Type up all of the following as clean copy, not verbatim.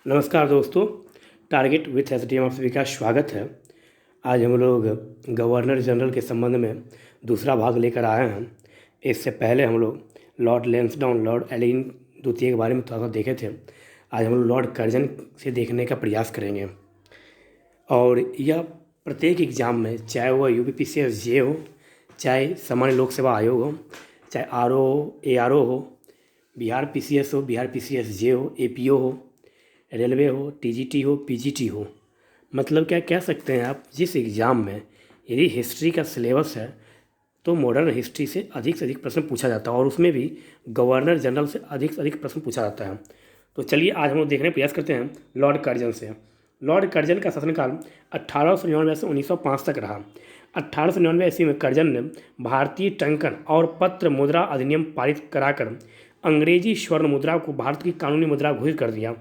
नमस्कार दोस्तों, target with SDM आप सभी का स्वागत है। आज हम लोग गवर्नर जनरल के संबंध में दूसरा भाग लेकर आए हैं। इससे पहले हम लोग लॉर्ड लैंसडाउन, लॉर्ड एलिन द्वितीय के बारे में थोड़ा सा देखे थे। आज हम लोग लॉर्ड कर्जन से देखने का प्रयास करेंगे। और यह प्रत्येक एग्ज़ाम में, चाहे वह यूपीपीसीएस जे हो, चाहे सामान्य लोक सेवा आयोग हो, चाहे ARO हो, बिहार पीसीएस हो, बिहार पीसीएस जे हो, APO हो, रेलवे हो, TGT हो, PGT हो, मतलब क्या कह सकते हैं आप, जिस एग्ज़ाम में यदि हिस्ट्री का सिलेबस है तो मॉडर्न हिस्ट्री से अधिक प्रश्न पूछा जाता है, और उसमें भी गवर्नर जनरल से अधिक प्रश्न पूछा जाता है। तो चलिए आज हम लोग देखने का प्रयास करते हैं लॉर्ड कर्जन से। लॉर्ड कर्जन का शासनकाल 1899 से 1905 तक रहा। 1899 ईस्वी में कर्जन ने भारतीय टंकन और पत्र मुद्रा अधिनियम पारित कराकर अंग्रेजी स्वर्ण मुद्रा को भारत की कानूनी मुद्रा घोषित कर दिया।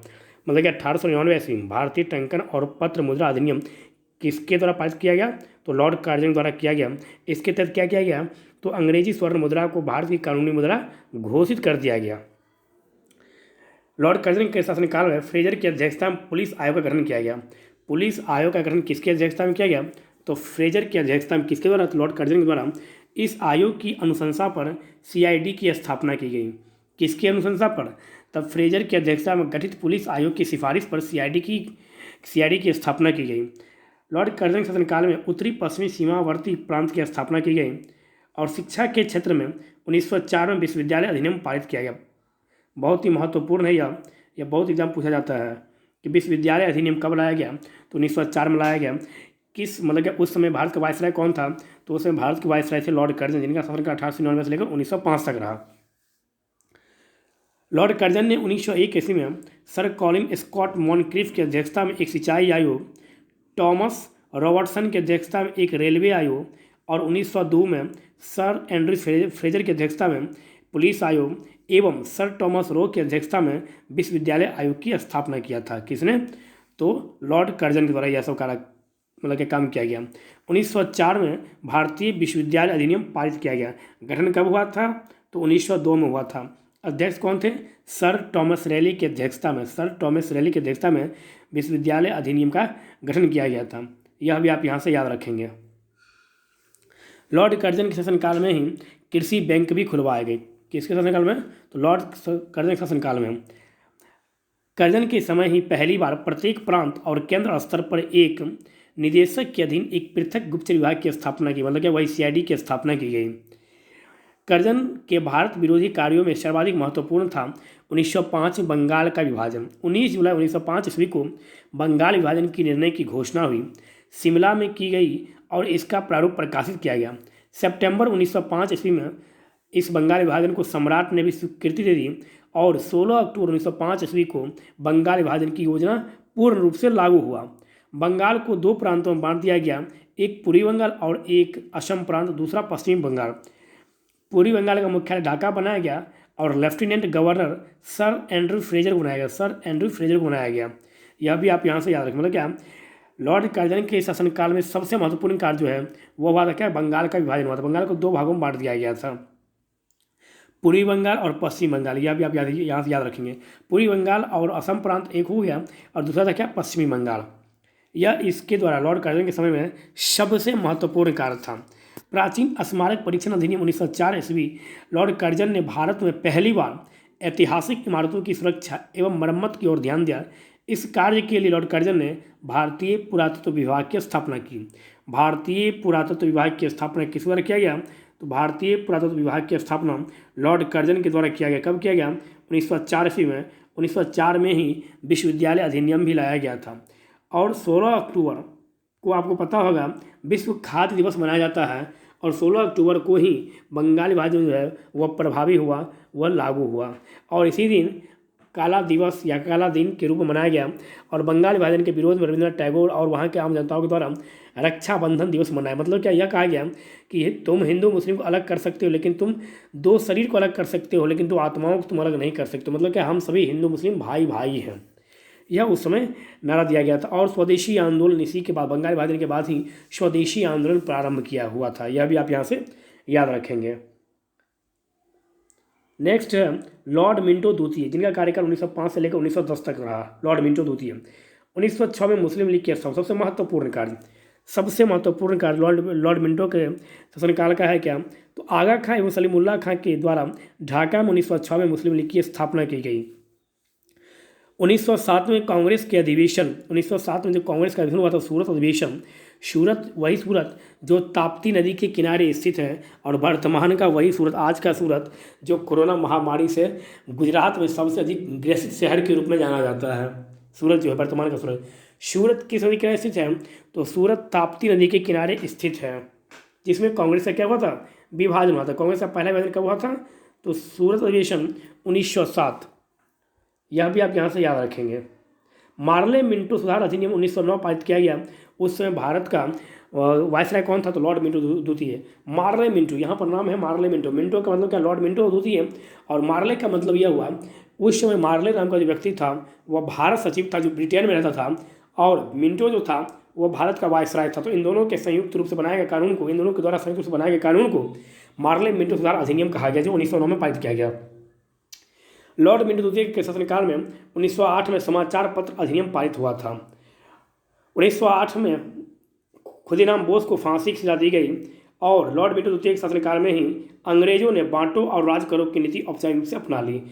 मतलब कि 1899 ईस्वी में भारतीय टंकन और पत्र मुद्रा अधिनियम किसके द्वारा पारित किया गया? तो लॉर्ड कर्जन द्वारा किया गया। इसके तहत क्या किया गया? तो अंग्रेजी स्वर्ण मुद्रा को भारत की कानूनी मुद्रा घोषित कर दिया गया। लॉर्ड कर्जन के शासनकाल में फ्रेजर की अध्यक्षता में पुलिस आयोग का गठन किया गया। पुलिस आयोग का गठन किसकी अध्यक्षता में किया गया? तो फ्रेजर की अध्यक्षता में। किसके द्वारा? तो लॉर्ड कर्जन के द्वारा। इस आयोग की अनुशंसा पर CID की स्थापना की गई। किसकी अनुशंसा पर? तब फ्रेजर की अध्यक्षता में गठित पुलिस आयोग की सिफारिश पर CID की स्थापना की गई। लॉर्ड कर्जन के शासनकाल में उत्तरी पश्चिमी सीमावर्ती प्रांत की स्थापना की गई। और शिक्षा के क्षेत्र में 1904 में विश्वविद्यालय अधिनियम पारित किया गया। बहुत ही महत्वपूर्ण है यह बहुत एग्जाम पूछा जाता है कि विश्वविद्यालय अधिनियम कब लाया गया? तो 1904 में लाया गया। किस मतलब कि उस समय भारत का वायसराय कौन था? तो उस समय भारत के वायसराय थे लॉर्ड कर्जन, जिनका शासनकाल 1899 से लेकर 1905 तक रहा। लॉर्ड कर्जन ने 1901 ईस्वी में सर कॉलिन स्कॉट मॉनक्रिफ की अध्यक्षता में एक सिंचाई आयोग, टॉमस रॉबर्टसन की अध्यक्षता में एक रेलवे आयोग, और 1902 में सर एंड्रू फ्रेजर की अध्यक्षता में पुलिस आयोग एवं सर टॉमस रो की अध्यक्षता में विश्वविद्यालय आयोग की स्थापना किया था। किसने? तो लॉर्ड कर्जन के द्वारा यह सब कार्य मतलब कि काम किया गया। 1904 में भारतीय विश्वविद्यालय अधिनियम पारित किया गया। गठन कब हुआ था? तो 1902 में हुआ था। अध्यक्ष कौन थे? सर टॉमस रैली की अध्यक्षता में विश्वविद्यालय अधिनियम का गठन किया गया था। यह भी आप यहाँ से याद रखेंगे। लॉर्ड कर्जन के शासनकाल में ही कृषि बैंक भी खुलवाए गए। किसके शासनकाल में? तो लॉर्ड कर्जन के शासनकाल में। कर्जन के समय ही पहली बार प्रत्येक प्रांत और केंद्र स्तर पर एक निदेशक के अधीन एक पृथक गुप्तचर विभाग की स्थापना की, मतलब कि वही CID की स्थापना की गई। कर्जन के भारत विरोधी कार्यों में सर्वाधिक महत्वपूर्ण था 1905 में बंगाल का विभाजन। 19 जुलाई 1905 ईस्वी को बंगाल विभाजन की निर्णय की घोषणा हुई, शिमला में की गई और इसका प्रारूप प्रकाशित किया गया। सितंबर 1905 ईस्वी में इस बंगाल विभाजन को सम्राट ने भी स्वीकृति दे दी और 16 अक्टूबर 1905 ईस्वी को बंगाल विभाजन की योजना पूर्ण रूप से लागू हुआ। बंगाल को दो प्रांतों में बांट दिया गया, एक पूर्वी बंगाल और एक असम प्रांत, दूसरा पश्चिमी बंगाल। पूर्वी बंगाल का मुख्यालय ढाका बनाया गया और lieutenant governor sir Andrew Fraser को बनाया गया। यह भी आप यहाँ से याद रखें। मतलब क्या? लॉर्ड कर्जन के शासनकाल में सबसे महत्वपूर्ण कार्य जो है वो हुआ था क्या? बंगाल का विभाजन हुआ था। बंगाल को दो भागों में बांट दिया गया था, पूर्वी बंगाल और पश्चिमी बंगाल। यह भी आप यहाँ से याद रखेंगे। पूर्वी बंगाल और असम प्रांत एक हो गया और दूसरा था क्या? पश्चिमी बंगाल। यह इसके द्वारा लॉर्ड कर्जन के समय में सबसे महत्वपूर्ण कार्य था। प्राचीन स्मारक परीक्षण अधिनियम 1904 ईस्वी लॉर्ड कर्जन ने भारत में पहली बार ऐतिहासिक इमारतों की सुरक्षा एवं मरम्मत की ओर ध्यान दिया। इस कार्य के लिए लॉर्ड कर्जन ने भारतीय पुरातत्व विभाग की स्थापना की। भारतीय पुरातत्व विभाग की स्थापना किस द्वारा किया गया? तो भारतीय पुरातत्व विभाग की स्थापना लॉर्ड कर्जन के द्वारा किया गया। कब किया गया? 1904 ईस्वी में। 1904 में ही विश्वविद्यालय अधिनियम भी लाया गया था। और 16 अक्टूबर को आपको पता होगा विश्व खाद्य दिवस मनाया जाता है, और 16 अक्टूबर को ही बंगाल विभाजन जो है वह प्रभावी हुआ, वह लागू हुआ। और इसी दिन काला दिवस या काला दिन के रूप में मनाया गया। और बंगाल विभाजन के विरोध में रविंद्रनाथ टैगोर और वहाँ के आम जनताओं के द्वारा रक्षाबंधन दिवस मनाया। मतलब क्या? यह कहा गया कि तुम हिंदू मुस्लिम को अलग कर सकते हो, लेकिन तुम दो शरीर को अलग कर सकते हो, लेकिन तुम आत्माओं को तुम अलग नहीं कर सकते। मतलब क्या? हम सभी हिंदू मुस्लिम भाई भाई हैं। यह उस समय नारा दिया गया था। और स्वदेशी आंदोलन इसी के बाद, बंगाल विभाजन के बाद ही स्वदेशी आंदोलन प्रारंभ किया हुआ था। यह भी आप यहाँ से याद रखेंगे। नेक्स्ट है लॉर्ड मिंटो द्वितीय, जिनका कार्यकाल 1905 से लेकर 1910 तक रहा। लॉर्ड मिंटो द्वितीय 1906 में मुस्लिम लीग की स्थापना, सबसे महत्वपूर्ण कार्य लॉर्ड मिंटो के शासनकाल का है क्या, तो आगा खां एवं सलीमुल्लाह खां के द्वारा ढाका में 1906 में मुस्लिम लीग की स्थापना की गई। 1907 में कांग्रेस के अधिवेशन, 1907 में जो कांग्रेस का अधिवेशन हुआ था सूरत अधिवेशन, वही सूरत जो ताप्ती नदी के किनारे स्थित है और वर्तमान का वही सूरत, आज का सूरत जो कोरोना महामारी से गुजरात में सबसे अधिक ग्रसित शहर के रूप में जाना जाता है। सूरत जो है वर्तमान का सूरत किस नदी के किनारे स्थित है, तो सूरत ताप्ती नदी के किनारे स्थित है, जिसमें कांग्रेस का क्या हुआ था, विभाजन हुआ था। कांग्रेस का पहला विभाजन कब हुआ था, तो सूरत अधिवेशन 1907, यह भी आप यहाँ से याद रखेंगे। मार्ले मिंटो सुधार अधिनियम 1909 पारित किया गया। उस समय भारत का वायसराय कौन था, तो लॉर्ड मिंटो द्वितीय। मार्ले मिंटो, यहाँ पर नाम है मार्ले मिंटो, मिंटो का मतलब क्या, लॉर्ड मिंटो द्वितीय, और मार्ले का मतलब यह हुआ उस समय मार्ले नाम का जो व्यक्ति था वह भारत सचिव था जो ब्रिटेन में रहता था, और मिंटो जो था वो भारत का वायसराय था। तो इन दोनों के संयुक्त रूप से बनाए गए कानून को, इन दोनों के द्वारा संयुक्त रूप से बनाए गए कानून को मार्ले मिंटो सुधार अधिनियम कहा गया, जो 1909 में पारित किया गया। लॉर्ड मिंटो द्वितीय के शासनकाल में 1908 में समाचार पत्र अधिनियम पारित हुआ था। 1908 में खुदीराम बोस को फांसी की सजा दी गई, और लॉर्ड मिंटो द्वितीय के शासनकाल में ही अंग्रेजों ने बांटो और राज करो की नीति औपचारिक रूप से अपना ली।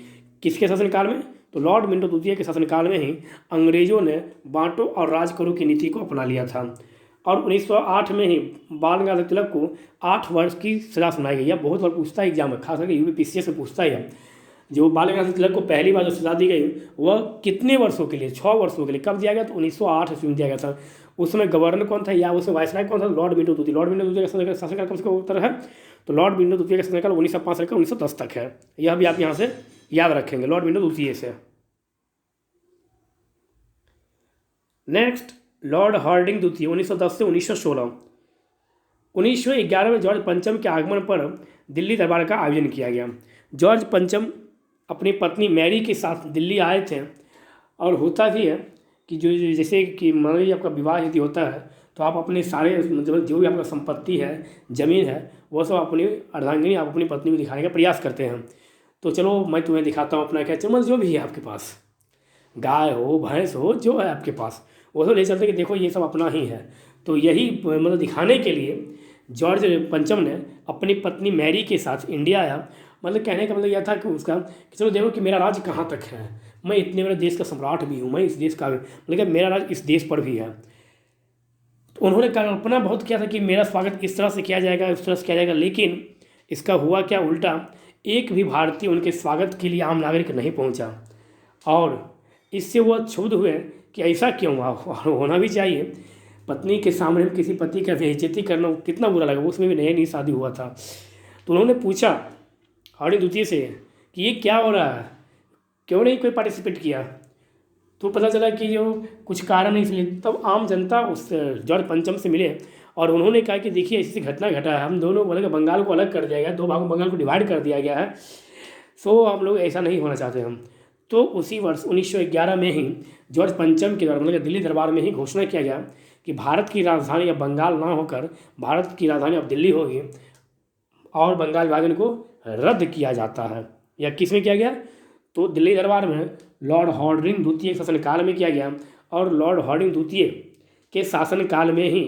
किसके शासनकाल में, तो लॉर्ड मिंटो द्वितीय के शासनकाल में ही अंग्रेजों ने बांटो और राज करो की नीति को अपना लिया था। और 1908 में ही बाल गंगाधर तिलक को 8 वर्ष की सजा सुनाई गई। यह बहुत बार पूछता है एग्जाम में, खास करके यूपीपीसीएस से पूछता है। जो बाल गंगाधर तिलक को पहली बार जो सजा दी गई वह कितने वर्षों के लिए, 6 वर्षों के लिए। कब दिया गया, तो 1908 ईस्वी में दिया गया था। उस समय गवर्नर कौन था या उसमें वायसराय कौन था, लॉर्ड मिंटो द्वितीय। लॉर्ड मिंटो द्वितीय का शासनकाल कब से उत्तर है, तो लॉर्ड मिंटो द्वितीय का शासनकाल 1905 से लेकर 1910 तक है। यह भी आप यहाँ से याद रखेंगे लॉर्ड मिंटो द्वितीय से। नेक्स्ट लॉर्ड हार्डिंग द्वितीय 1910 से 1916। 1911 में जॉर्ज पंचम के आगमन पर दिल्ली दरबार का आयोजन किया गया। जॉर्ज पंचम अपनी पत्नी मैरी के साथ दिल्ली आए थे, और होता भी है कि जो जैसे कि मान लीजिए आपका विवाह यदि होता है तो आप अपने सारे मतलब जो भी आपका संपत्ति है, ज़मीन है, वो सब अपनी अर्धांगिनी आप अपनी पत्नी को दिखाने का प्रयास करते हैं। तो चलो मैं तुम्हें दिखाता हूँ अपना क्या चम्मच जो भी है आपके पास, गाय हो भैंस हो जो है आपके पास, वो तो ले चलते कि देखो ये सब अपना ही है। तो यही मतलब दिखाने के लिए जॉर्ज पंचम ने अपनी पत्नी मैरी के साथ इंडिया आया। मतलब कहने का मतलब यह था कि उसका कि चलो देखो कि मेरा राज्य कहाँ तक है, मैं इतने बड़े देश का सम्राट भी हूँ, मैं इस देश का, लेकिन मेरा राज्य इस देश पर भी है। तो उन्होंने कल्पना बहुत किया था कि मेरा स्वागत इस तरह से किया जाएगा, इस तरह से किया जाएगा, लेकिन इसका हुआ क्या उल्टा, एक भी भारतीय उनके स्वागत के लिए आम नागरिक नहीं पहुँचा, और इससे वो क्षुब्ध हुए कि ऐसा क्यों हुआ, होना भी चाहिए। पत्नी के सामने किसी पति का बेइज्जती करना कितना बुरा लगा, उसमें भी नई शादी हुआ था। तो उन्होंने पूछा हार्डिंग द्वितीय से कि ये क्या हो रहा है, क्यों नहीं कोई पार्टिसिपेट किया। तो पता चला कि जो कुछ कारण है इसलिए। तब आम जनता उस जॉर्ज पंचम से मिले और उन्होंने कहा कि देखिए ऐसी घटना घटा है, हम दोनों बोले कि बंगाल को अलग कर दिया गया, 2 भागों में बंगाल को डिवाइड कर दिया गया है, सो हम लोग ऐसा नहीं होना चाहते हम। तो उसी वर्ष 1911 में ही जॉर्ज पंचम के द्वारा मतलब दिल्ली दरबार में ही घोषणा किया गया कि भारत की राजधानी अब बंगाल ना होकर भारत की राजधानी अब दिल्ली होगी, और बंगाल विभाजन को रद्द किया जाता है। यह किस में किया गया, तो दिल्ली दरबार में लॉर्ड हार्डिंग द्वितीय के शासनकाल में किया गया, और लॉर्ड हार्डिंग द्वितीय के शासनकाल में ही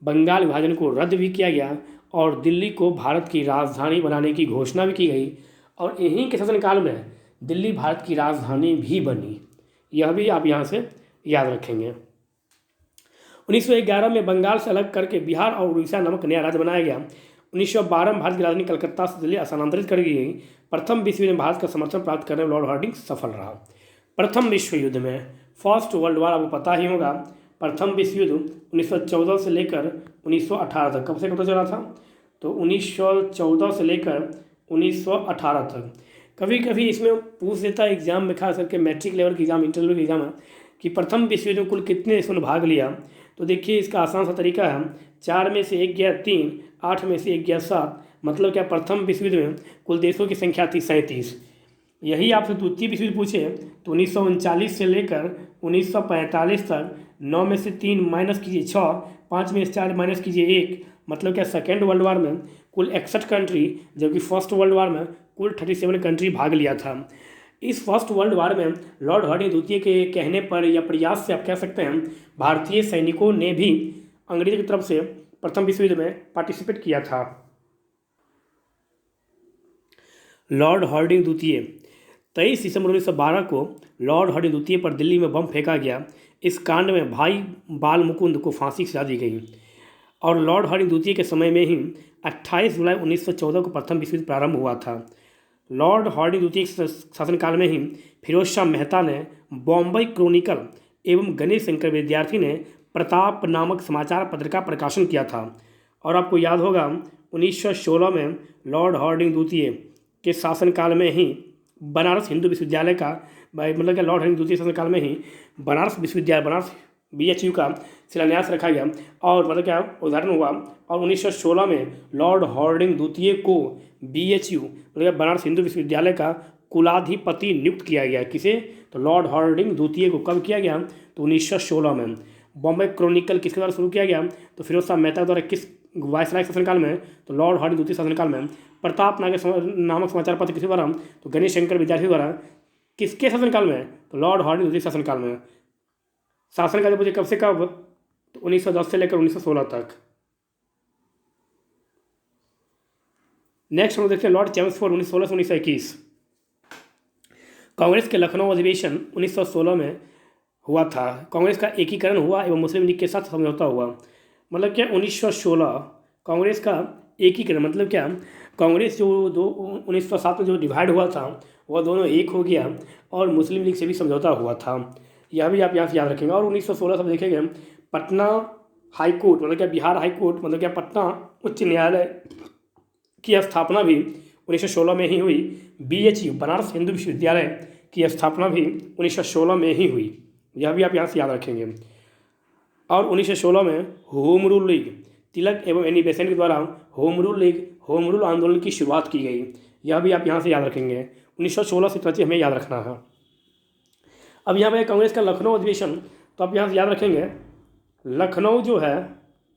बंगाल विभाजन को रद्द भी किया गया और दिल्ली को भारत की राजधानी बनाने की घोषणा भी की गई, और इन्हीं के शासनकाल में दिल्ली भारत की राजधानी भी बनी। यह भी आप यहाँ से याद रखेंगे। 1911 में बंगाल से अलग करके बिहार और उड़ीसा नामक नया राज्य बनाया गया। 1912 में भारत की राजधानी कलकत्ता से दिल्ली स्थानांतरित कर दी गई। प्रथम विश्व युद्ध में भारत का समर्थन प्राप्त करने में लॉर्ड हार्डिंग सफल रहा। प्रथम विश्व युद्ध में फर्स्ट वर्ल्ड वार आपको पता ही होगा, प्रथम विश्व युद्ध 1914 से लेकर 1918 तक। कब से कब तक चला था, तो 1914 से लेकर 1918 तक। कभी कभी इसमें पूछ देता है एग्जाम में, खास करके मैट्रिक लेवल की एग्जाम, इंटर लेवल की एग्जाम है, कि प्रथम विश्व युद्ध में कुल कितने देशों ने भाग लिया। तो देखिए इसका आसान सा तरीका है, 4 में से 1 गया 3, 8 में से 1 गया 7, मतलब क्या प्रथम विश्व युद्ध में कुल देशों की संख्या थी 37। यही आपसे द्वितीय विश्व युद्ध पूछे तो 1939 से लेकर 1945 तक 9 में से 3 माइनस कीजिए 6, 5 में से 4 माइनस कीजिए 1, मतलब क्या सेकेंड वर्ल्ड वार में कुल 61 कंट्री, जबकि फर्स्ट वर्ल्ड वार में कुल 37 कंट्री भाग लिया था। इस फर्स्ट वर्ल्ड वार में लॉर्ड हार्डिंग द्वितीय के कहने पर या प्रयास से आप कह सकते हैं भारतीय सैनिकों ने भी अंग्रेजों की तरफ से प्रथम विश्व युद्ध में पार्टिसिपेट किया था। लॉर्ड हार्डिंग द्वितीय 23 दिसंबर 1912 को लॉर्ड हार्डिंग द्वितीय पर दिल्ली में बम फेंका गया। इस कांड में भाई बाल मुकुंद को फांसी की सजा दी गई और लॉर्ड हार्डिंग द्वितीय के समय में ही 28 जुलाई 1914 को प्रथम विश्व युद्ध प्रारंभ हुआ था। लॉर्ड हार्डिंग द्वितीय के शासनकाल में ही फिरोज शाह मेहता ने बॉम्बे क्रॉनिकल एवं गणेश शंकर विद्यार्थी ने प्रताप नामक समाचार पत्र का प्रकाशन किया था। और आपको याद होगा 1916 में लॉर्ड हार्डिंग द्वितीय के शासनकाल में ही बनारस हिंदू विश्वविद्यालय का मतलब कि लॉर्ड हार्डिंग द्वितीय शासनकाल में ही बनारस विश्वविद्यालय बनारस BHU का शिलान्यास रखा गया और मतलब क्या उदाहरण हुआ। और 1916 में लॉर्ड हार्डिंग द्वितीय को BHU मतलब बनारस हिंदू विश्वविद्यालय का कुलाधिपति नियुक्त किया गया। किसे? तो लॉर्ड हार्डिंग द्वितीय को कब किया गया? तो 1916 में। बॉम्बे क्रॉनिकल किसके द्वारा शुरू किया गया? तो फिरोज शाह मेहता द्वारा। किस वायसराय शासनकाल में? तो लॉर्ड हार्डिंग द्वितीय शासनकाल में। प्रताप नामक समाचार पत्र किसके द्वारा? तो गणेश शंकर विद्यार्थी द्वारा। किसके शासनकाल में? तो लॉर्ड हार्डिंग द्वितीय शासनकाल में। शासनकाल मुझे कब से कब? तो 1910 से लेकर 1916 तक। नेक्स्ट हम देखते हैं लॉर्ड चैम्सफोर्ड 1916 से 1921। कांग्रेस के लखनऊ अधिवेशन 1916 में हुआ था। कांग्रेस का एकीकरण हुआ एवं मुस्लिम लीग के साथ समझौता हुआ। मतलब क्या 1916 कांग्रेस का एकीकरण मतलब क्या? कांग्रेस जो 1907 में जो डिवाइड हुआ था वह दोनों एक हो गया और मुस्लिम लीग से भी समझौता हुआ था। यह भी आप यहाँ से याद रखेंगे। और 1916 सब देखेंगे पटना हाई कोर्ट मतलब क्या बिहार हाई कोर्ट मतलब क्या पटना उच्च न्यायालय की स्थापना भी 1916 में ही हुई। BHU बनारस हिंदू विश्वविद्यालय की स्थापना भी 1916 में ही हुई। यह भी आप यहाँ से याद रखेंगे। और 1916 में होम रूल लीग तिलक एवं एनी बेसेंट के द्वारा होम रूल आंदोलन की शुरुआत की गई। यह भी आप यहाँ से याद रखेंगे। 1916 से प्रति हमें याद रखना है। अब यहाँ पे कांग्रेस का लखनऊ अधिवेशन तो आप यहाँ से याद रखेंगे। लखनऊ जो है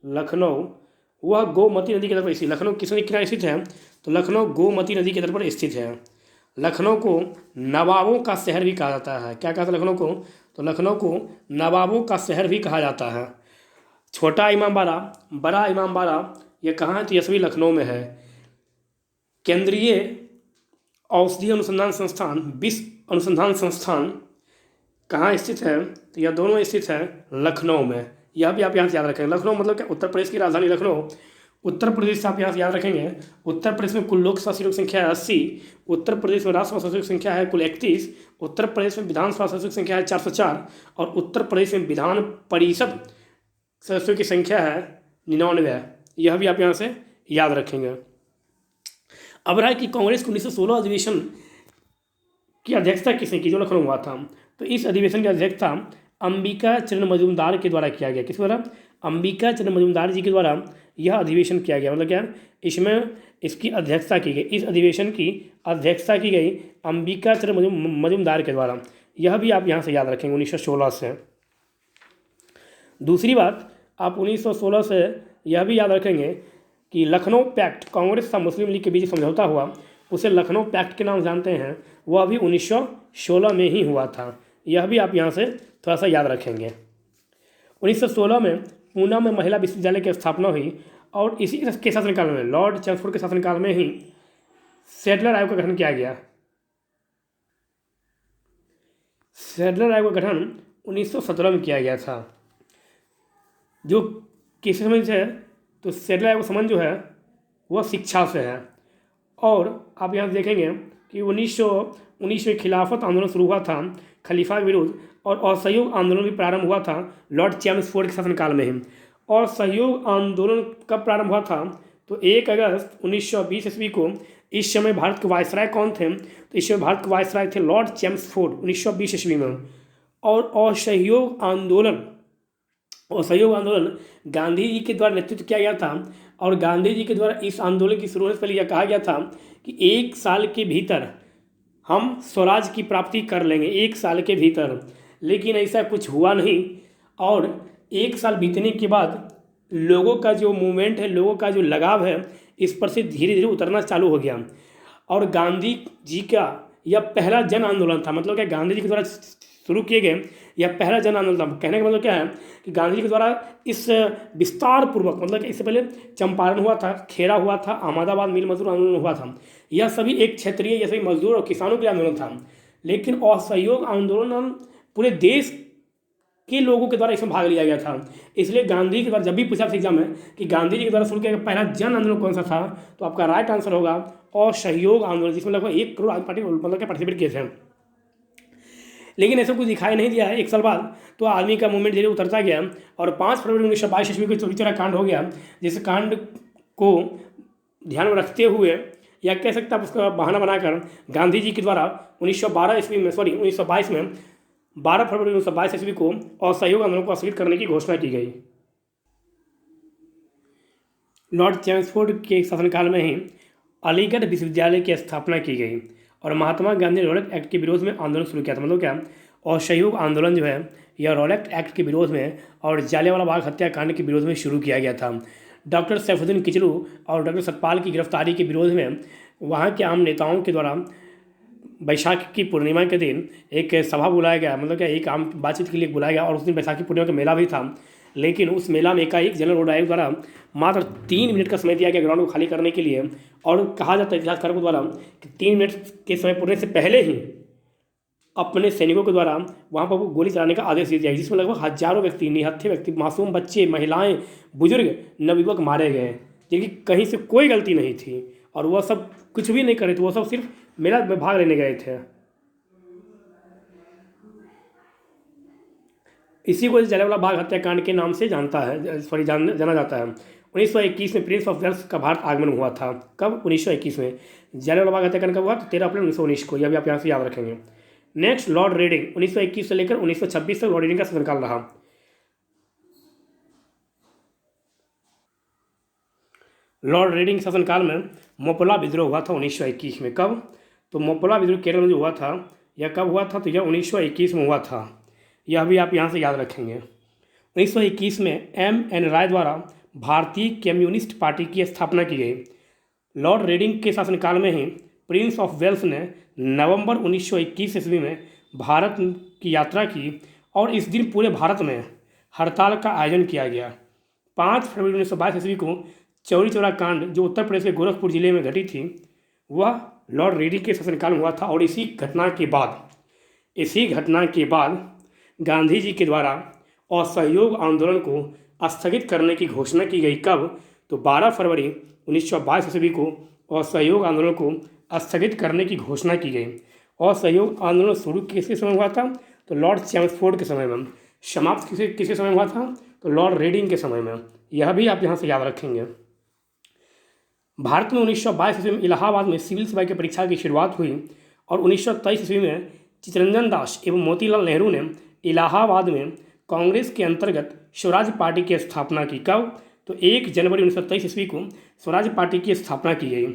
लखनऊ वह गोमती नदी के तट पर स्थित। लखनऊ किस नदी के किनारे स्थित है? तो लखनऊ गोमती नदी के तट पर स्थित है। लखनऊ को नवाबों का शहर भी कहा जाता है। क्या कहा था लखनऊ को? तो लखनऊ को नवाबों का शहर भी कहा जाता है। छोटा इमामबाड़ा बड़ा इमामबाड़ा ये कहाँ है? तो यह सभी लखनऊ में है। केंद्रीय औषधि अनुसंधान संस्थान विश्व अनुसंधान संस्थान कहाँ स्थित है? तो यह दोनों स्थित है लखनऊ में। यह भी आप यहाँ से याद रखेंगे। लखनऊ मतलब क्या? उत्तर प्रदेश की राजधानी लखनऊ। उत्तर प्रदेश से आप यहाँ से याद रखेंगे। उत्तर प्रदेश में कुल लोकसभा सीटों की संख्या है 80। उत्तर प्रदेश में राज्यसभा सदस्यों की संख्या है कुल 31। उत्तर प्रदेश में विधानसभा सदस्यों की संख्या है 404 और उत्तर प्रदेश में विधान परिषद सदस्यों की संख्या है 99। यह भी आप यहाँ से याद रखेंगे। अब रहा कि कांग्रेस को 1916 अधिवेशन की अध्यक्षता किसने की? जो लखनऊ हुआ था। तो इस अधिवेशन की अध्यक्षता अंबिका चरण मजूमदार के द्वारा किया गया। किसके द्वारा? अंबिका चरण मजूमदार जी के द्वारा यह अधिवेशन किया गया। मतलब क्या? इसमें इसकी अध्यक्षता की गई। इस अधिवेशन की अध्यक्षता की गई अंबिका चरण मजूमदार के द्वारा। यह भी आप यहाँ से याद रखेंगे 1916 से। दूसरी बात आप 1916 से यह भी याद रखेंगे कि लखनऊ पैक्ट कांग्रेस तथा मुस्लिम लीग के बीच समझौता हुआ, उसे लखनऊ पैक्ट के नाम जानते हैं। वह भी 1916 में ही हुआ था। यह भी आप यहाँ से थोड़ा सा याद रखेंगे। 1916 में पूना में महिला विश्वविद्यालय की स्थापना हुई और इसी के शासनकाल में लॉर्ड चैम्सफोर्ड के शासनकाल में ही सैडलर आयोग का गठन किया गया। सैडलर आयोग का गठन 1917 में किया गया था। जो किस संबंध से है? तो सैडलर आयोग का संबंध जो है वह शिक्षा से है। और आप यहाँ देखेंगे कि 1919 में खिलाफत आंदोलन शुरू हुआ था खलीफा के विरुद्ध और असहयोग आंदोलन भी प्रारंभ हुआ था लॉर्ड चैम्सफोर्ड के शासनकाल में ही। और सहयोग आंदोलन कब प्रारंभ हुआ था? तो 1 अगस्त 1920 ईस्वी को। इस समय भारत के वायसराय कौन थे? तो इस समय भारत के वायसराय थे लॉर्ड चैम्सफोर्ड 1920 ईस्वी में। और असहयोग आंदोलन गांधी जी के द्वारा नेतृत्व किया गया था। और गांधी जी के द्वारा इस आंदोलन की शुरू होने से पहले यह कहा गया था कि 1 साल के भीतर हम स्वराज की प्राप्ति कर लेंगे, 1 साल के भीतर। लेकिन ऐसा कुछ हुआ नहीं और 1 साल बीतने के बाद लोगों का जो मूवमेंट है, लोगों का जो लगाव है, इस पर से धीरे धीरे उतरना चालू हो गया। और गांधी जी का यह पहला जन आंदोलन था। मतलब क्या, गांधी जी के द्वारा शुरू किए गए यह पहला जन आंदोलन था। कहने का मतलब क्या है कि गांधी जी के द्वारा इस विस्तार पूर्वक, मतलब कि इससे पहले चंपारण हुआ था, खेड़ा हुआ था, अहमदाबाद मिल मजदूर आंदोलन हुआ था। यह सभी एक क्षेत्रीय, ये सभी मजदूर और किसानों के लिए आंदोलन था। लेकिन असहयोग आंदोलन पूरे देश के लोगों के द्वारा इसमें भाग लिया गया था। इसलिए गांधी के द्वारा, जब भी पूछा एग्जाम में कि गांधी जी के द्वारा शुरू किया गया पहला जन आंदोलन कौन सा था, तो आपका राइट आंसर होगा असहयोग आंदोलन, जिसमें लगभग 1 करोड़ पार्टी मतलब क्या पार्टिसिपेट किए थे। लेकिन ऐसा कुछ दिखाई नहीं दिया है। 1 साल बाद तो आर्मी का मूवमेंट धीरे उतरता गया और 5 फरवरी 1922 ईस्वी को चौरी कांड हो गया। जिस कांड को ध्यान में रखते हुए, या कह सकते हैं उसका बहाना बनाकर, गांधी जी के द्वारा 1922 ईस्वी में 12 फरवरी 1922 ईस्वी को असहयोग आंदोलन को स्थगित करने की घोषणा की गई। लॉर्ड चैम्सफोर्ड के शासनकाल में ही अलीगढ़ विश्वविद्यालय की स्थापना की गई और महात्मा गांधी ने रॉलेट एक्ट के विरोध में आंदोलन शुरू किया था। मतलब क्या, असहयोग आंदोलन जो है यह रॉलेट एक्ट के विरोध में और जलियांवाला बाग हत्याकांड के विरोध में शुरू किया गया था। डॉक्टर सैफुद्दीन किचलू और डॉक्टर सतपाल की गिरफ्तारी के विरोध में वहाँ के आम नेताओं के द्वारा बैसाखी की पूर्णिमा के दिन एक सभा बुलाया गया। मतलब क्या, एक आम बातचीत के लिए बुलाया गया और उस दिन बैसाखी पूर्णिमा का मेला भी था। लेकिन उस मेला में एकाएक जनरल रोड आयोग द्वारा मात्र 3 मिनट का समय दिया गया ग्राउंड को खाली करने के लिए, और कहा जाता है इतिहासकारों द्वारा कि 3 मिनट के समय पूरने से पहले ही अपने सैनिकों के द्वारा वहाँ पर गोली चलाने का आदेश दिया गया, जिसमें लगभग हजारों व्यक्ति, निहत्थे व्यक्ति, मासूम बच्चे, महिलाएं, बुजुर्ग, नवयुवक मारे गए, जिनकी कहीं से कोई गलती नहीं थी और वह सब कुछ भी नहीं करे थे। वो सब सिर्फ मेला में भाग लेने गए थे। इसी को जलियांवाला बाग हत्याकांड के नाम से जाना जाता है। 1921 में प्रिंस ऑफ वेल्स का भारत आगमन हुआ था। कब? 1921 में। जलियांवाला बाग हत्याकांड कब हुआ? 13 अप्रैल 1919 को। यह भी आप यहाँ से याद रखेंगे। नेक्स्ट, लॉर्ड रेडिंग 1921 से लेकर 1926 तक लॉर्ड रेडिंग का शासनकाल रहा। लॉर्ड रेडिंग शासनकाल में मोपला विद्रोह हुआ था 1921 में। कब? तो मोपला विद्रोह केरल में जो हुआ था, यह कब हुआ था? तो यह 1921 में हुआ था। यह भी आप यहाँ से याद रखेंगे। 1921 में M.N. राय द्वारा भारतीय कम्युनिस्ट पार्टी की स्थापना की गई। लॉर्ड रेडिंग के शासनकाल में ही प्रिंस ऑफ वेल्स ने नवंबर 1921 ईस्वी में भारत की यात्रा की और इस दिन पूरे भारत में हड़ताल का आयोजन किया गया। 5 फरवरी 1922 ईस्वी को चौरी चौरा कांड, जो उत्तर प्रदेश के गोरखपुर जिले में घटी थी, वह लॉर्ड रेडिंग के शासनकाल में हुआ था। और इसी घटना के बाद गांधी जी के द्वारा असहयोग आंदोलन को स्थगित करने की घोषणा की गई। कब? तो 12 फरवरी 1922 ईस्वी को असहयोग आंदोलन को स्थगित करने की घोषणा की गई। असहयोग आंदोलन शुरू किसके समय हुआ था? तो लॉर्ड चैम्सफोर्ड के समय में। समाप्त किसके समय हुआ था? तो लॉर्ड रेडिंग के समय में। यह भी आप यहाँ से याद रखेंगे। भारत में 1922 ईस्वी में इलाहाबाद में सिविल सेवा की परीक्षा की शुरुआत हुई और 1923 ईस्वी में चित्तरंजन दास एवं मोतीलाल नेहरू ने इलाहाबाद में कांग्रेस के अंतर्गत स्वराज पार्टी की स्थापना की। कब? तो 1 जनवरी 1923 ईस्वी को स्वराज पार्टी की स्थापना की गई।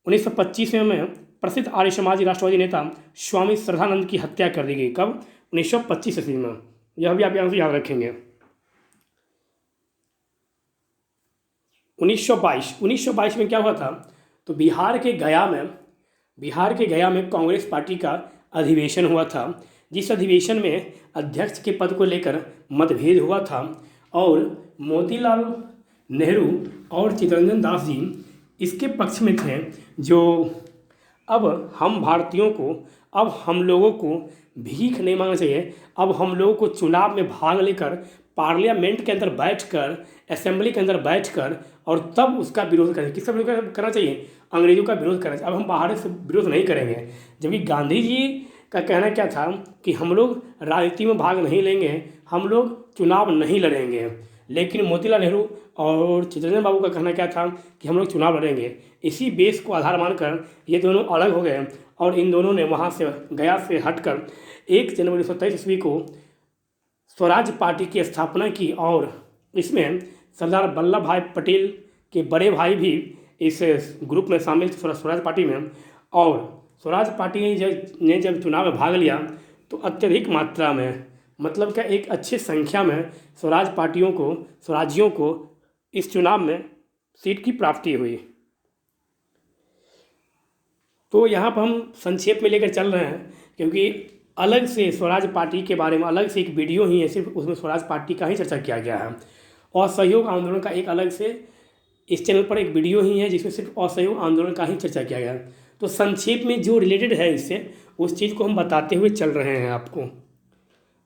1925 में प्रसिद्ध आर्य समाजी राष्ट्रवादी नेता स्वामी श्रद्धानंद की हत्या कर दी गई। कब? 1925 ईस्वी में। यह भी आप यहाँ से याद रखेंगे। 1922 में क्या हुआ था? तो बिहार के गया में कांग्रेस पार्टी का अधिवेशन हुआ था, जिस अधिवेशन में अध्यक्ष के पद को लेकर मतभेद हुआ था और मोतीलाल नेहरू और चित्तरंजन दास जी इसके पक्ष में थे, जो अब हम लोगों को भीख नहीं मांगना चाहिए, अब हम लोगों को चुनाव में भाग लेकर पार्लियामेंट के अंदर बैठकर, असेंबली के अंदर बैठकर और तब उसका विरोध करें। किसका विरोध करना चाहिए? अंग्रेजों का विरोध करना चाहिए। अब हम बाहर से विरोध नहीं करेंगे। जबकि गांधी जी का कहना क्या था कि हम लोग राजनीति में भाग नहीं लेंगे, हम लोग चुनाव नहीं लड़ेंगे। लेकिन मोतीलाल नेहरू और चित्तरंजन बाबू का कहना क्या था कि हम लोग चुनाव लड़ेंगे। इसी बेस को आधार मानकर ये दोनों अलग हो गए और इन दोनों ने वहाँ से गया से हटकर 1 जनवरी 1923 ईस्वी को स्वराज पार्टी की स्थापना की और इसमें सरदार वल्लभ भाई पटेल के बड़े भाई भी इस ग्रुप में शामिल थे, स्वराज पार्टी में। और स्वराज पार्टी ने जब चुनाव में भाग लिया तो अत्यधिक मात्रा में, मतलब क्या, एक अच्छी संख्या में स्वराजियों को इस चुनाव में सीट की प्राप्ति हुई। तो यहाँ पर हम संक्षेप में लेकर चल रहे हैं, क्योंकि अलग से स्वराज पार्टी के बारे में अलग से एक वीडियो ही है, सिर्फ उसमें स्वराज पार्टी का ही चर्चा किया गया है। असहयोग आंदोलन का एक अलग से इस चैनल पर एक वीडियो ही है जिसमें सिर्फ असहयोग आंदोलन का ही चर्चा किया गया है। तो संक्षेप में जो रिलेटेड है इससे, उस चीज़ को हम बताते हुए चल रहे हैं आपको।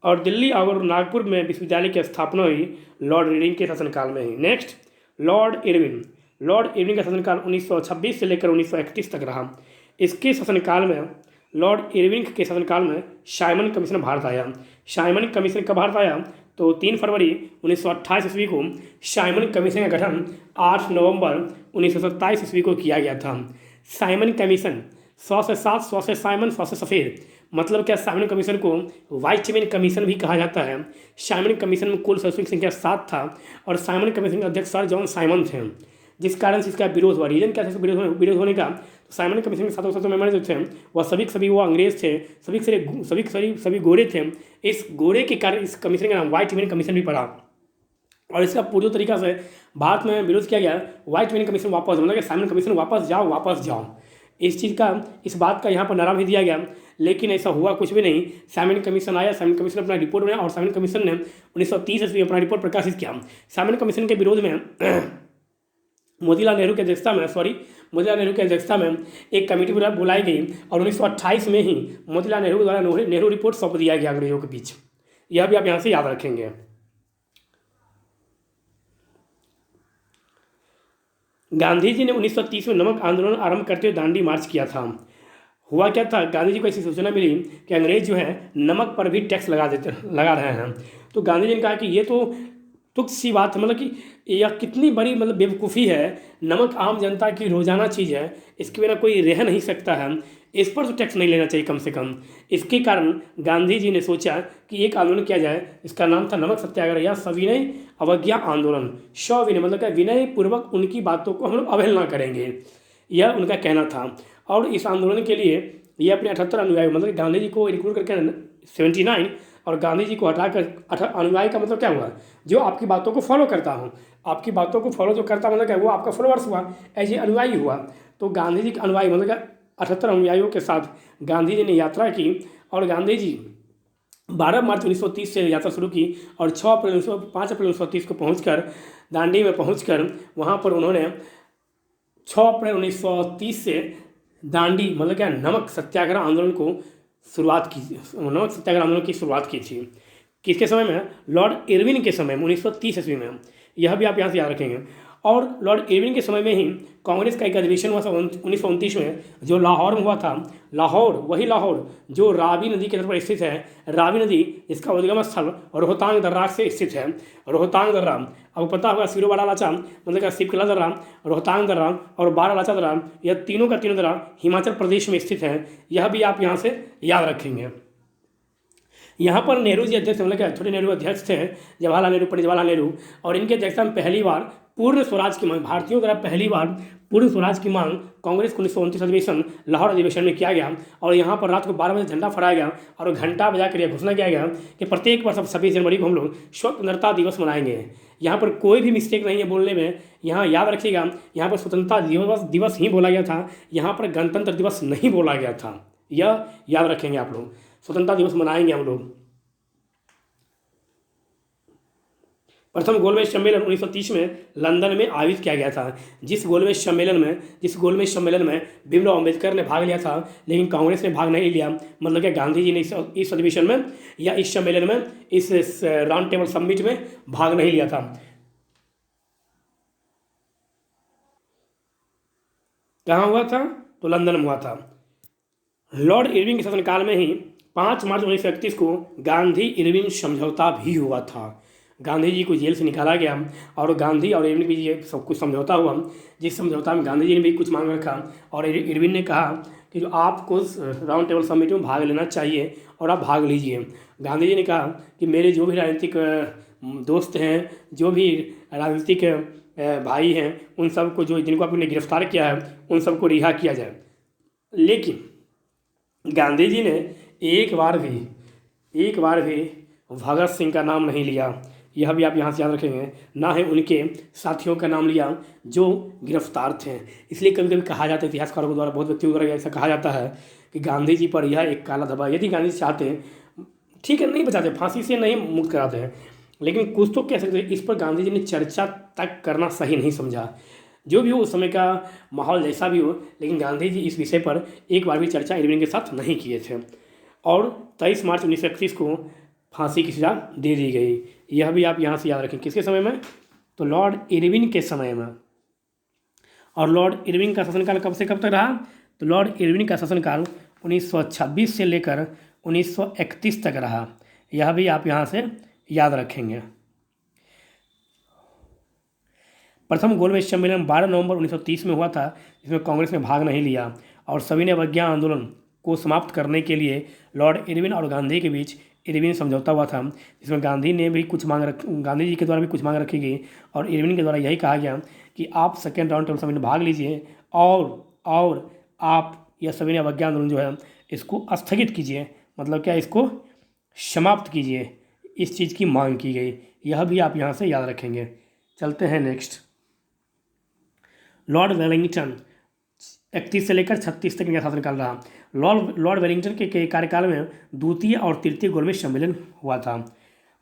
और दिल्ली और नागपुर में विश्वविद्यालय की स्थापना हुई लॉर्ड इरविन के शासनकाल में ही। नेक्स्ट, लॉर्ड इरविन का शासनकाल 1926 से लेकर 1931 तक रहा। इसके शासनकाल में लॉर्ड इरविन के शासनकाल में साइमन कमीशन भारत आया। साइमन कमीशन कब भारत आया? तो 3 फरवरी 1928 ईस्वी को साइमन कमीशन का गठन 8 नवंबर 1927 ईस्वी को किया गया था। साइमन कमीशन 100 से 7, 100 से साइमन, 100 से सफ़ेद, मतलब क्या, साइमन कमीशन को वाइटमैन कमीशन भी कहा जाता है। साइमन कमीशन में कुल सदस्यों की संख्या 7 था और साइमन कमीशन के अध्यक्ष सर जॉन साइमन थे, जिस कारण से इसका विरोध हुआ। रीजन क्या था विरोध होने का? तो साइमन कमीशन के 7 मेंबर जो थे वह सभी वो अंग्रेज थे, सभी गोरे थे। इस गोरे के कारण इस कमीशन का नाम व्हाइट कमीशन भी पड़ा और इसका पूरी तरीका से भारत में विरोध किया गया। व्हाइट कमीशन वापस, मतलब कि साइमन कमीशन वापस जाओ। इस बात का यहाँ पर नारा भी दिया गया, लेकिन ऐसा हुआ कुछ भी नहीं। साइमन कमीशन आया, साइमन कमीशन अपना रिपोर्ट बनाया और साइमन कमीशन ने 1930 ईस्वी में अपना रिपोर्ट प्रकाशित किया। साइमन कमीशन के विरोध में मोतीलाल नेहरू की अध्यक्षता में एक कमेटी बुलाई गई और 1928 में ही मोतीलाल नेहरू द्वारा नेहरू रिपोर्ट सौंप दिया गया अंग्रेजों के बीच। यह भी आप यहाँ से याद रखेंगे। गांधी जी ने 1930 में नमक आंदोलन आरंभ करते हुए दांडी मार्च किया था। हुआ क्या था? गांधी जी को ऐसी सूचना मिली कि अंग्रेज जो है नमक पर भी टैक्स लगा रहे हैं। तो गांधी जी ने कहा कि ये तो तुच्छ सी बात है, मतलब कि यह कितनी बड़ी बेवकूफ़ी है। नमक आम जनता की रोजाना चीज़ है, इसके बिना कोई रह नहीं सकता है, इस पर तो टैक्स नहीं लेना चाहिए कम से कम। इसके कारण गांधी जी ने सोचा कि एक आंदोलन किया जाए, इसका नाम था नमक सत्याग्रह या सविनय अवज्ञा आंदोलन। सविनय मतलब क्या? विनय पूर्वक उनकी बातों को हम लोग अवहेलना करेंगे, यह उनका कहना था। और इस आंदोलन के लिए ये अपने 78 अनुयायी, मतलब गांधी जी को इंक्लूड करके 79 और गांधी जी को हटाकर अनुयायी का मतलब क्या हुआ? जो आपकी बातों को फॉलो करता हूँ, आपकी बातों को फॉलो जो करता मतलब क्या, वो आपका फॉलोअर्स हुआ, ऐसे अनुयायी हुआ। तो गांधी जी के अनुयायी मतलब क्या, 78 अनुयायियों के साथ गांधी जी ने यात्रा की और गांधी जी 12 मार्च 1930 से यात्रा शुरू की और 5 अप्रैल 1930 को पहुँचकर दांडी में पहुँचकर वहाँ पर उन्होंने 6 अप्रैल 1930 से दांडी मतलब क्या, नमक सत्याग्रह आंदोलन की शुरुआत की थी। किसके समय में? लॉर्ड इरविन के समय में, 1930 ईस्वी में। यह भी आप यहाँ से याद रखेंगे। और लॉर्ड इरविन के समय में ही कांग्रेस का एक अधिवेशन हुआ था 1929 में, जो लाहौर में हुआ था। वही लाहौर जो रावी नदी के तट पर स्थित है। रावी नदी इसका उद्गम स्थल रोहतांग दर्रा से स्थित है। रोहतांग दर्रा आपको पता होगा, सिरो बाड़ा लाचा मतलब का सिपकला दर्रा, रोहतांग दर्रा और बाड़ा लाचा दर्रा, यह तीनों का तीनों दर्रा हिमाचल प्रदेश में स्थित है। यह भी आप यहाँ से याद रखेंगे। यहाँ पर नेहरू जी अध्यक्ष, मतलब क्या, छोटे नेहरू अध्यक्ष थे, पंडित जवाहरलाल नेहरू, और इनके अध्यक्षता में पहली बार पूर्ण स्वराज की मांग, भारतीयों द्वारा पहली बार पूर्ण स्वराज की मांग कांग्रेस को 1929 अधिवेशन लाहौर अधिवेशन में किया गया। और यहाँ पर रात को 12 बजे झंडा फहराया गया और घंटा बजाकर यह घोषणा किया गया कि प्रत्येक वर्ष 26 जनवरी को हम लोग स्वतंत्रता दिवस मनाएंगे। यहाँ पर कोई भी मिस्टेक नहीं है बोलने में, यहाँ याद रखिएगा, यहाँ पर स्वतंत्रता दिवस ही बोला गया था, यहाँ पर गणतंत्र दिवस नहीं बोला गया था। यह याद रखेंगे आप लोग, स्वतंत्रता दिवस मनाएंगे हम लोग। प्रथम गोलमेज सम्मेलन 1930 में लंदन में आयोजित किया गया था, जिस गोलमेज सम्मेलन में भीमराव अम्बेडकर ने भाग लिया था, लेकिन कांग्रेस ने भाग नहीं लिया। मतलब कि गांधी जी ने इस अधिवेशन में या इस सम्मेलन में, इस राउंड टेबल समिट में भाग नहीं लिया था। कहाँ हुआ था? तो लंदन में हुआ था। लॉर्ड इरविन के शासनकाल में ही 5 मार्च 1931 को गांधी इरविन समझौता भी हुआ था। गांधी जी को जेल से निकाला गया और गांधी और इरविन भी ये सब कुछ समझौता हुआ, जिस समझौता में गांधी जी ने भी कुछ मांग रखा और इरविन ने कहा कि जो आपको राउंड टेबल समिट में भाग लेना चाहिए और आप भाग लीजिए। गांधी जी ने कहा कि मेरे जो भी राजनीतिक दोस्त हैं, जो भी राजनीतिक भाई हैं, उन सबको जिनको आपने गिरफ्तार किया है उन सबको रिहा किया जाए। लेकिन गांधी जी ने एक बार भी भगत सिंह का नाम नहीं लिया, यह भी आप यहाँ से याद रखेंगे। ना ही उनके साथियों का नाम लिया जो गिरफ्तार थे। इसलिए कभी कभी कहा जाता है, इतिहासकारों के द्वारा, बहुत व्यक्तियों द्वारा ऐसा कहा जाता है कि गांधी जी पर यह एक काला धब्बा। यदि गांधी जी चाहते, ठीक है, नहीं बचाते, फांसी से नहीं मुक्त कराते हैं, लेकिन कुछ तो कह सकते हैं, इस पर गांधी जी ने चर्चा तक करना सही नहीं समझा। जो भी हो, उस समय का माहौल जैसा भी हो, लेकिन गांधी जी इस विषय पर एक बार भी चर्चा इरविन के साथ नहीं किए थे। और 23 मार्च 1931 को फांसी की सजा दे दी गई। यह भी आप यहाँ से याद रखें। किसके समय में? तो लॉर्ड इरविन के समय में। और लॉर्ड इरविन का शासनकाल कब से कब तक रहा? तो लॉर्ड इरविन का शासनकाल 1926 से लेकर 1931 तक रहा। यह भी आप यहाँ से याद रखेंगे। प्रथम गोलमेज सम्मेलन 12 नवंबर 1930 में हुआ था, जिसमें कांग्रेस ने भाग नहीं लिया, और सभी ने अवज्ञा आंदोलन को समाप्त करने के लिए लॉर्ड इरविन और गांधी के बीच इरविन समझौता हुआ था, जिसमें गांधी जी के द्वारा भी कुछ मांग रखी गई, और इरविन के द्वारा यही कहा गया कि आप सेकेंड राउंड टेबल समिट में भाग लीजिए, और आप यह सभी ने अवज्ञा आंदोलन जो है इसको स्थगित कीजिए, मतलब क्या, इसको समाप्त कीजिए। इस चीज़ की मांग की गई। यह भी आप यहाँ से याद रखेंगे। चलते हैं नेक्स्ट। लॉर्ड वेलिंगटन 31 से लेकर 36 तक इनका शासनकाल रहा। लॉर्ड वेलिंगटन के कार्यकाल में द्वितीय और तृतीय गोलमेज सम्मेलन हुआ था।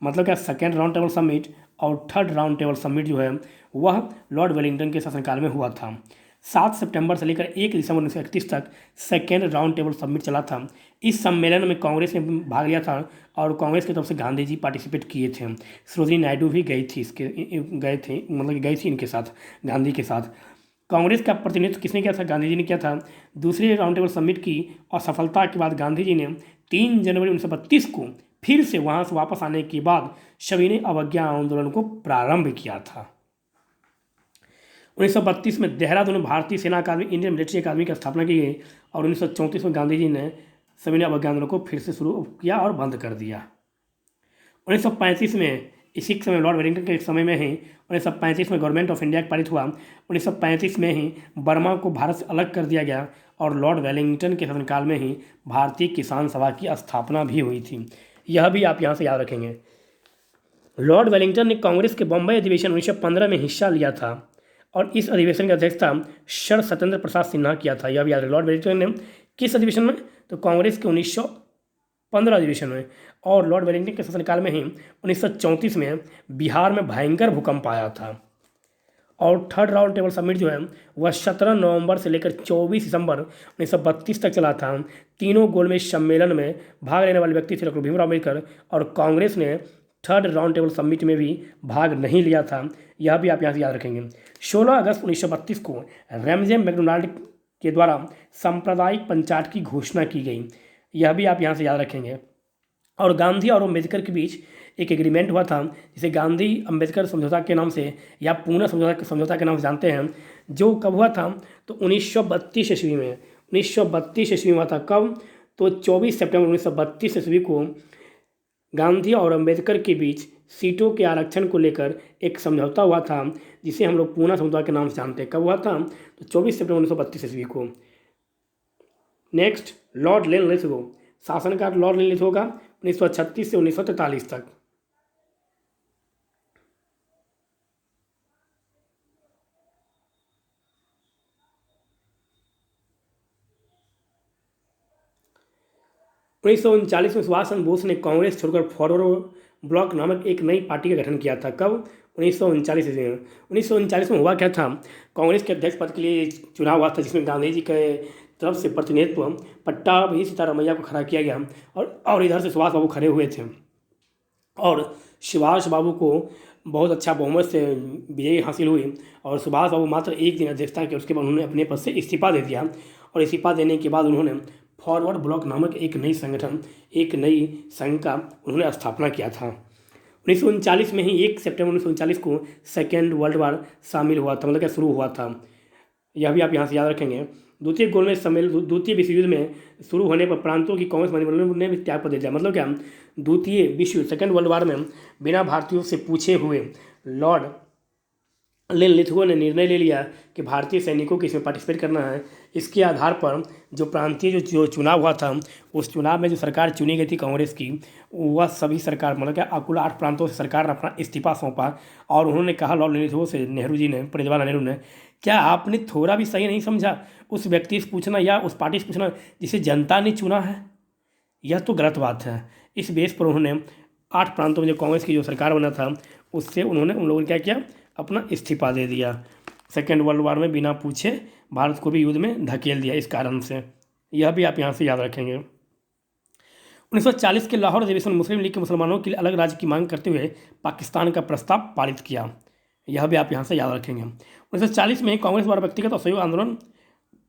मतलब क्या, सेकेंड राउंड टेबल समिट और थर्ड राउंड टेबल समिट जो है वह लॉर्ड वेलिंगटन के शासनकाल में हुआ था। 7 सितंबर से लेकर 1 दिसंबर 1931 तक सेकेंड राउंड टेबल समिट चला था। इस सम्मेलन में कांग्रेस ने भाग लिया था, और कांग्रेस की तरफ से गांधी जी पार्टिसिपेट किए थे। सरोजिनी नायडू भी गई थी इनके साथ, गांधी के साथ। कांग्रेस का प्रतिनिधित्व किसने किया था? गांधी जी ने किया था। दूसरे राउंड टेबल समिट की असफलता के बाद गांधी जी ने 3 जनवरी 1932 को फिर से वहां से वापस आने के बाद सभी ने अवज्ञा आंदोलन को प्रारंभ किया था। 1932 में देहरादून में भारतीय सेना अकादमी, इंडियन मिलिट्री अकादमी की स्थापना की गई, और 1934 में गांधी जी ने सभी ने अवज्ञा आंदोलन को फिर से शुरू किया और बंद कर दिया। 1935 में, इसी समय लॉर्ड वेलिंगटन के समय में ही 1935 में गवर्नमेंट ऑफ इंडिया पारित हुआ। 1935 में ही बर्मा को भारत से अलग कर दिया गया, और लॉर्ड वेलिंगटन के शासनकाल में ही भारतीय किसान सभा की स्थापना भी हुई थी। यह भी आप यहाँ से याद रखेंगे। लॉर्ड वेलिंगटन ने कांग्रेस के बम्बई अधिवेशन 1915 में हिस्सा लिया था, और इस अधिवेशन की अध्यक्षता सर सत्येंद्र प्रसाद सिन्हा किया था। यह भी याद रखें। लॉर्ड वेलिंगटन ने किस अधिवेशन में? तो कांग्रेस के 1915 अधिवेशन में। और लॉर्ड वेलिंगटन के शासनकाल में ही 1934 में बिहार में भयंकर भूकंप आया था। और थर्ड राउंड टेबल समिट जो है वह 17 नवंबर से लेकर 24 दिसंबर 1932 तक चला था। तीनों गोलमेज सम्मेलन में भाग लेने वाले व्यक्ति थे डॉक्टर भीमराव अम्बेडकर, और कांग्रेस ने थर्ड राउंड टेबल समिट में भी भाग नहीं लिया था। यह भी आप यहाँ से याद रखेंगे। 16 अगस्त 1932 को रैमजे मैकडोनाल्ड के द्वारा सांप्रदायिक पंचायत की घोषणा की गई। यह भी आप यहाँ से याद रखेंगे। और गांधी और अम्बेडकर के बीच एक एग्रीमेंट हुआ था, जिसे गांधी अम्बेडकर समझौता के नाम से या पूना समझौता के नाम से जानते हैं, जो कब हुआ था? तो 1932 ईस्वी में। 1932 ईस्वी में हुआ था। कब? तो 24 सितंबर 1932 ईस्वी को गांधी और अम्बेडकर के बीच सीटों के आरक्षण को लेकर एक समझौता हुआ था, जिसे हम लोग पूना समझौता के नाम से जानते हैं। कब हुआ था? तो 24 सितंबर 1932 ईस्वी को। Next, Lord Linlithgow. शासनकाल लॉर्ड लेनलिथगो का 1936 से 1943 तक। उन्नीस सौ उनचालीस में सुभाष चंद्र बोस ने कांग्रेस छोड़कर फॉरवर्ड ब्लॉक नामक एक नई पार्टी का गठन किया था। कब? 1939 ईस्वी में। 1939 में हुआ क्या था? कांग्रेस के अध्यक्ष पद के लिए चुनाव हुआ था, जिसमें गांधी जी के तरफ से प्रतिनिधित्व पट्टाभी सीतारामैया को खड़ा किया गया, और इधर से सुभाष बाबू खड़े हुए थे, और सुभाष बाबू को बहुत अच्छा बहुमत से विजय हासिल हुई, और सुभाष बाबू मात्र एक दिन अध्यक्षता की, उसके बाद उन्होंने अपने पद से इस्तीफा दे दिया, और इस्तीफा देने के बाद उन्होंने फॉरवर्ड ब्लॉक नामक एक नई संघ का उन्होंने स्थापना किया था। 1939 में ही 1 सितंबर 1939 को सेकेंड वर्ल्ड वार शामिल हुआ था, मतलब क्या, शुरू हुआ था। यह भी आप यहाँ से याद रखेंगे। द्वितीय गोलमेज सम्मेलन, द्वितीय विश्व युद्ध में शुरू होने पर प्रांतों की कांग्रेस मंत्रिमंडल ने भी त्याग पत्र दिया। मतलब क्या, द्वितीय विश्व युद्ध, सेकेंड वर्ल्ड वार में बिना भारतीयों से पूछे हुए लॉर्ड लिथुओ ने निर्णय ले लिया कि भारतीय सैनिकों को इसमें पार्टिसिपेट करना है। इसके आधार पर जो प्रांतीय जो चुनाव हुआ था, उस चुनाव में जो सरकार चुनी गई थी कांग्रेस की, वह सभी सरकार मतलब क्या कुल 8 प्रांतों से सरकार ने अपना इस्तीफा सौंपा। और उन्होंने कहा लॉर्ड लिथुओ से, नेहरू जी ने, पंडित जवाहरलाल नेहरू ने, क्या आपने थोड़ा भी सही नहीं समझा उस व्यक्ति से पूछना या उस पार्टी से पूछना जिसे जनता ने चुना है? यह तो गलत बात है। इस बेस पर उन्होंने 8 प्रांतों में जो कांग्रेस की जो सरकार बना था, उससे उन लोगों ने क्या किया, अपना इस्तीफा दे दिया। सेकेंड वर्ल्ड वॉर में बिना पूछे भारत को भी युद्ध में धकेल दिया इस कारण से। यह भी आप यहाँ से याद रखेंगे। 1940 के लाहौर अधिवेशन मुस्लिम लीग के मुसलमानों के लिए अलग राज्य की मांग करते हुए पाकिस्तान का प्रस्ताव पारित किया। यह भी आप यहाँ से याद रखेंगे। 1940 में कांग्रेस द्वारा व्यक्तिगत असहयोग आंदोलन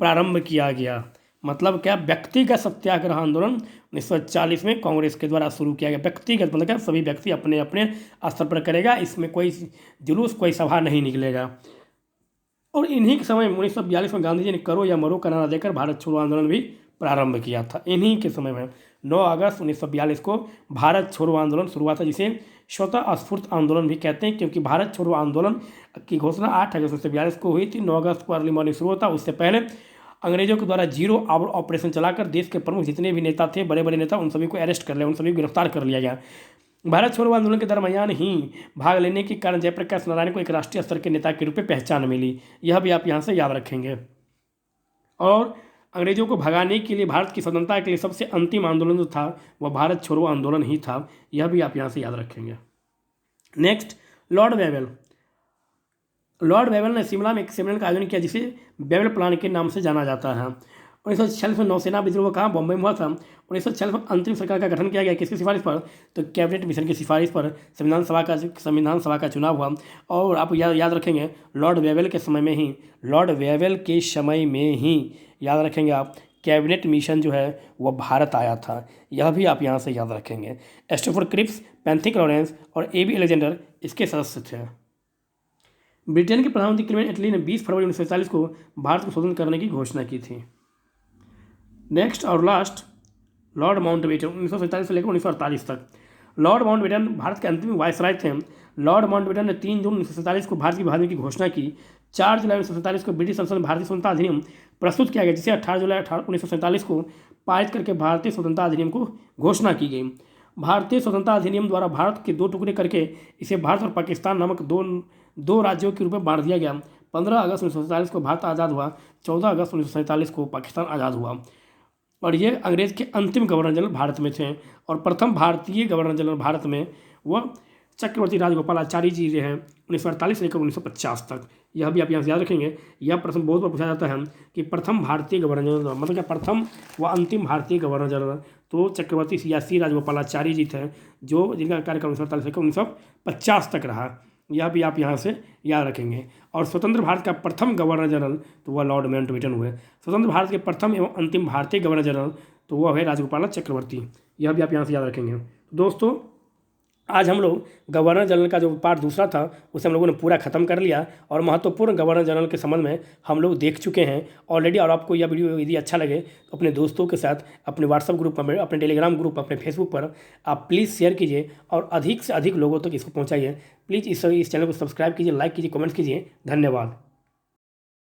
प्रारंभ किया गया। मतलब क्या, व्यक्तिगत सत्याग्रह आंदोलन 1940 में कांग्रेस के द्वारा शुरू किया गया। व्यक्तिगत मतलब क्या, सभी व्यक्ति अपने अपने स्तर पर करेगा, इसमें कोई जुलूस, कोई सभा नहीं निकलेगा। और इन्हीं के समय 1942 में गांधी जी ने करो या मरो का नारा देकर भारत छोड़ो आंदोलन भी प्रारंभ किया था। इन्हीं के समय में 9 अगस्त 1942 को भारत छोड़ो आंदोलन शुरू हुआ था, जिसे स्वतः स्फूर्त आंदोलन भी कहते हैं, क्योंकि भारत छोड़ो आंदोलन की घोषणा 8 अगस्त 1942 को हुई थी। 9 अगस्त को अर्ली मॉर्निंग शुरू होता। उससे पहले अंग्रेजों के द्वारा जीरो आवर ऑपरेशन चलाकर देश के प्रमुख जितने भी नेता थे, बड़े बड़े नेता, उन सभी को अरेस्ट कर लिया, उन सभी को गिरफ्तार कर लिया गया। भारत छोड़ो आंदोलन के दरमियान ही भाग लेने के कारण जयप्रकाश नारायण को एक राष्ट्रीय स्तर के नेता के रूप में पहचान मिली। यह भी आप यहाँ से याद रखेंगे। और अंग्रेजों को भगाने के लिए, भारत की स्वतंत्रता के लिए सबसे अंतिम आंदोलन जो था वह भारत छोड़ो आंदोलन ही था। यह भी आप यहाँ से याद रखेंगे। Next, Lord Wavell. Lord Wavell ने शिमला में एक सम्मेलन का आयोजन किया, जिसे वेवेल प्लान के नाम से जाना जाता है। 1946 में नौसेना विद्रोह कहाँ, बॉम्बे में हुआ था। 1946 में अंतरिम सरकार का गठन किया गया, किसकी सिफारिश पर, तो कैबिनेट मिशन की सिफारिश पर संविधान सभा का चुनाव हुआ। और आप याद रखेंगे, लॉर्ड वेवेल के समय में ही याद रखेंगे आप, कैबिनेट मिशन जो है वह भारत आया था। यह भी आप यहाँ से याद रखेंगे। स्टैफोर्ड क्रिप्स, पैंथिक लॉरेंस और एबी अलेक्जेंडर इसके सदस्य थे। ब्रिटेन के प्रधानमंत्री क्लेमेंट एटली ने 20 फरवरी 1947 को भारत को स्वतंत्र करने की घोषणा की थी। नेक्स्ट और लास्ट, लॉर्ड माउंटबेटन 1947 से लेकर 1948 तक। लॉर्ड माउंटबेटन भारत के अंतिम वायसराय थे। लॉर्ड माउंटबेटन ने 3 जून 1947 को भारत की आज़ादी की घोषणा की। 4 जुलाई 1947 को ब्रिटिश संसद में भारतीय स्वतंत्रता अधिनियम प्रस्तुत किया गया, जिसे 18 जुलाई 1947 को पारित करके भारतीय स्वतंत्रता अधिनियम को घोषणा की गई। भारतीय स्वतंत्रता अधिनियम द्वारा भारत के 2 टुकड़े करके इसे भारत और पाकिस्तान नामक दो राज्यों के रूप में बांट दिया गया। 15 अगस्त 1947 को भारत आज़ाद हुआ। 14 अगस्त 1947 को पाकिस्तान आज़ाद हुआ। और ये अंग्रेज के अंतिम गवर्नर जनरल भारत में थे। और प्रथम भारतीय गवर्नर जनरल भारत में वह चक्रवर्ती राजगोपालाचारी जी रहे हैं, 1948 से लेकर 1950 तक। यह भी आप यहाँ से याद रखेंगे। यह प्रश्न बहुत बार पूछा जाता है कि प्रथम भारतीय गवर्नर जनरल मतलब क्या, प्रथम व अंतिम भारतीय गवर्नर जनरल, तो चक्रवर्ती सियासी राजगोपालाचारी जी थे, जो जिनका कार्यकाल 1948 से लेकर 1950 तक रहा। यह भी आप यहाँ से याद रखेंगे। और स्वतंत्र भारत का प्रथम गवर्नर जनरल तो वह लॉर्ड माउंटबेटन हुए। स्वतंत्र भारत के प्रथम एवं अंतिम भारतीय गवर्नर जनरल तो वह है राजगोपाल चक्रवर्ती। यह भी आप यहाँ से याद रखेंगे। तो दोस्तों, आज हम लोग गवर्नर जनरल का जो पार्ट दूसरा था उसे हम लोगों ने पूरा खत्म कर लिया और महत्वपूर्ण गवर्नर जनरल के संबंध में हम लोग देख चुके हैं ऑलरेडी। और आपको यह वीडियो यदि अच्छा लगे तो अपने दोस्तों के साथ, अपने व्हाट्सएप ग्रुप पर, अपने टेलीग्राम ग्रुप, अपने फेसबुक पर आप प्लीज़ शेयर कीजिए और अधिक से अधिक लोगों तक इसको पहुँचाइए। प्लीज़ इस चैनल को सब्सक्राइब कीजिए, लाइक कीजिए, कमेंट्स कीजिए। धन्यवाद।